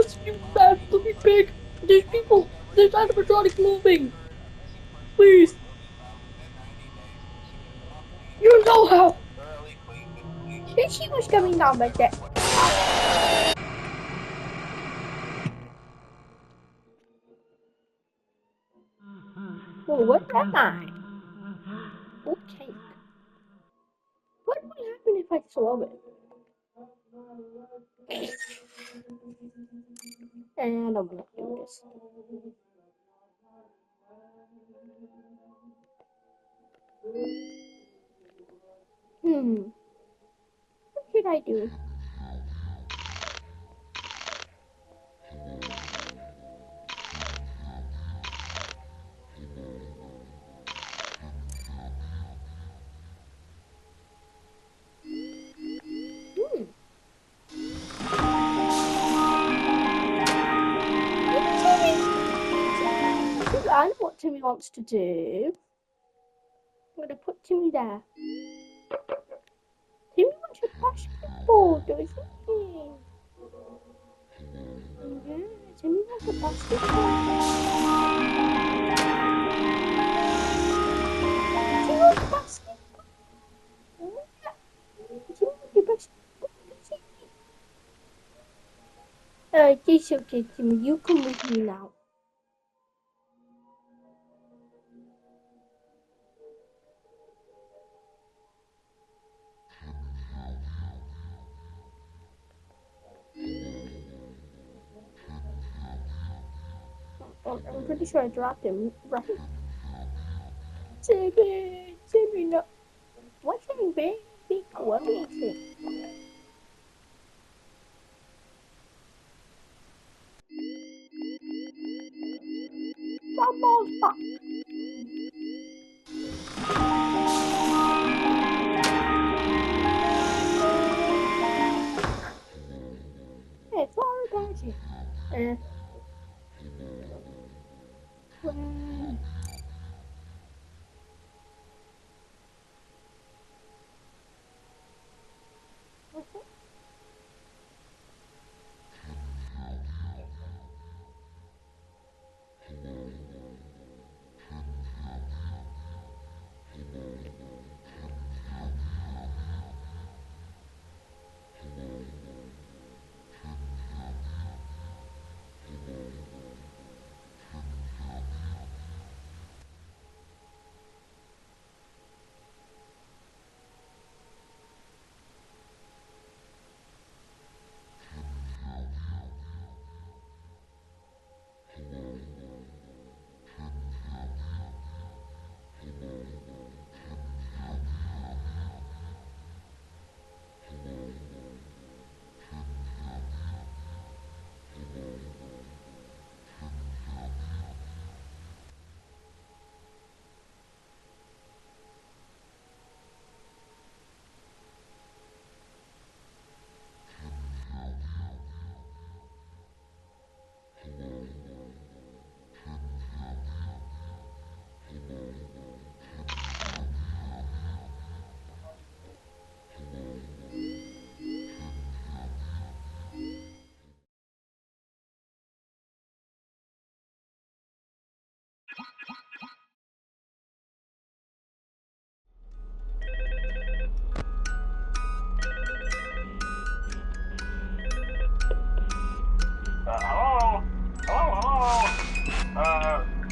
Listen, you bad fluffy pig! There's people! There's animatronics moving! Please! You know how! She was coming down like that. Oh, what am I? Okay. What would happen if I swallow it? And I'm not doing this. What should I do? I know what Timmy wants to do. I'm going to put Timmy there. Timmy wants a basketball, doesn't he? Yeah, Timmy wants a basketball. Timmy wants a basketball. Timmy wants a basketball. It's okay, Timmy. You come with me now. I'm pretty sure I dropped him, right? Timmy, no. What's that big worry thing? Bubbles pop. Hey, sorry about you.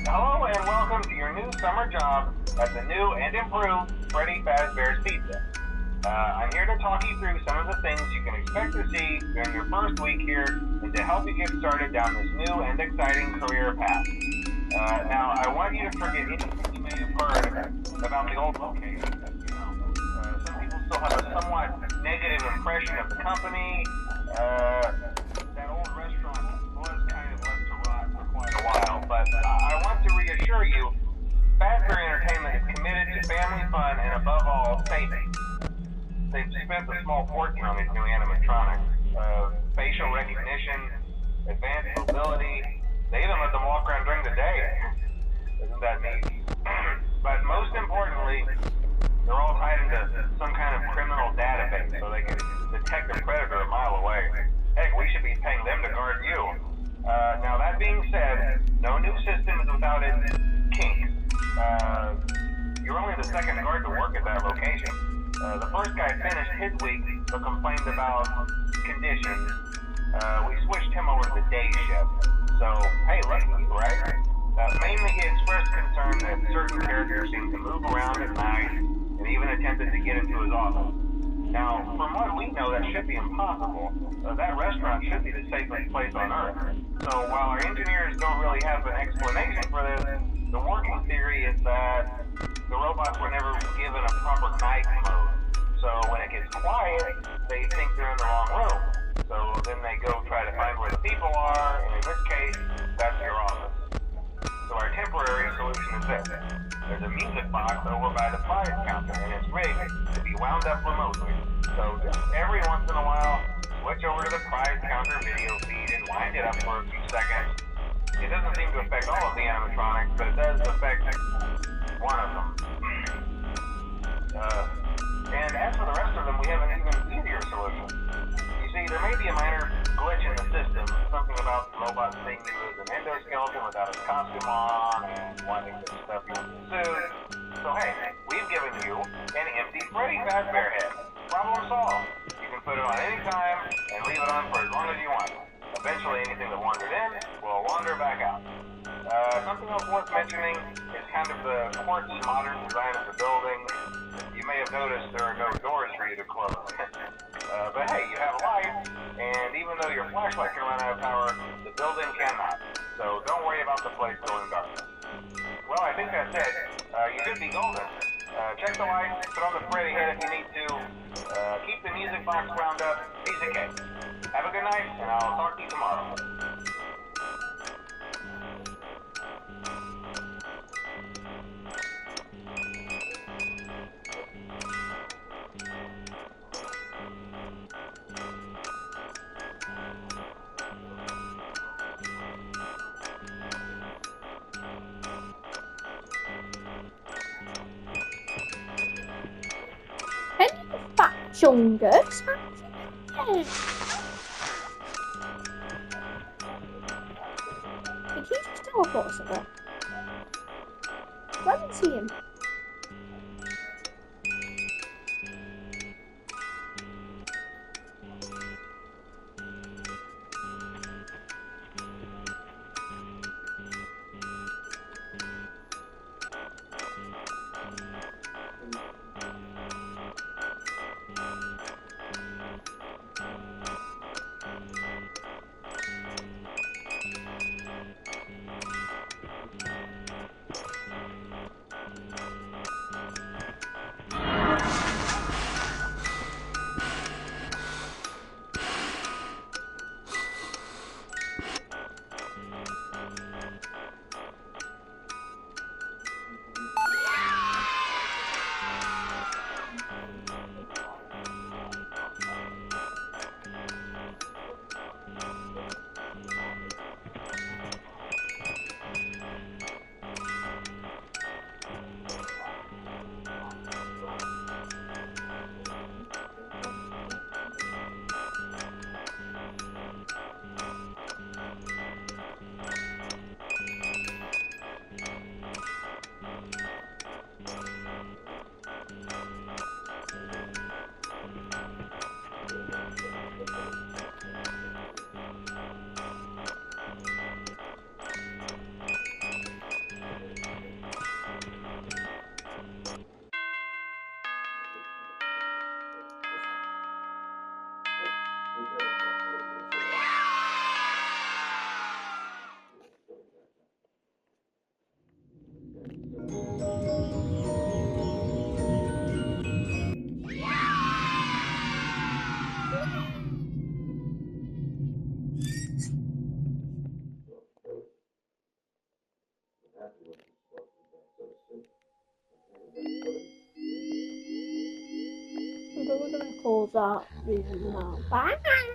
Hello and welcome to your new summer job at the new and improved Freddy Fazbear's Pizza. I'm here to talk you through some of the things you can expect to see during your first week here and to help you get started down this new and exciting career path. Now, I want you to forget anything you may have heard about the old location. Some people still have a somewhat negative impression of the company. That old restaurant was kind of left to rot for quite a while, but I want to reassure you, Fazbear Entertainment is committed to family fun and above all, safety. They've spent a small fortune on these new animatronics. Facial recognition, advanced mobility, they even let them walk around during the day. Isn't that neat? But most importantly, they're all tied into some kind of criminal database so they can detect a predator a mile away. Heck, we should be paying them to guard you. about its kinks. You're only the second guard to work at that location. The first guy finished his week, but complained about conditions. We switched him over to the day shift. So, hey, lucky you, right? Mainly he expressed concern that certain characters seem to move around at night, and even attempted to get into his office. Now, from what we know, that should be impossible. That restaurant should be the safest place on Earth. So while our engineers don't really have an explanation for this, the working theory is that the robots were never given a proper night mode. So when it gets quiet, they think they're in the wrong room. So then they go try to find where the people are, and in this case, that's your office. So our temporary solution is this. There's a music box over by the prize counter, and it's rigged to be wound up remotely. So just every once in a while, switch over to the prize counter video feed and wind it up for a few seconds. It doesn't seem to affect all of the animatronics, but it does affect one of them. And as for the rest of them, we have an even easier solution. You see, there may be a minor glitch in the system, something about the robot seeing you as an endoskeleton without a costume on, and wanting to stuff you in the suit. So hey, we've given you an empty Freddy Fazbear head. Problem solved. You can put it on any time, and leave it on for as long as you want. Eventually, anything that wandered in will wander back out. Something else worth mentioning is kind of the quirky modern design of the building. You may have noticed there are no doors for you to close. But hey, you have lights, and even though your flashlight can run out of power, the building cannot. So don't worry about the place going dark. Well, I think that's it. You should be golden. Check the lights, put on the Freddy head if you need to. Keep the music box wound up. Piece of cake. Have a good night, and I'll talk to you tomorrow. Chungus. Did he just teleport somewhere? I didn't see him. We're gonna call that now. Bye.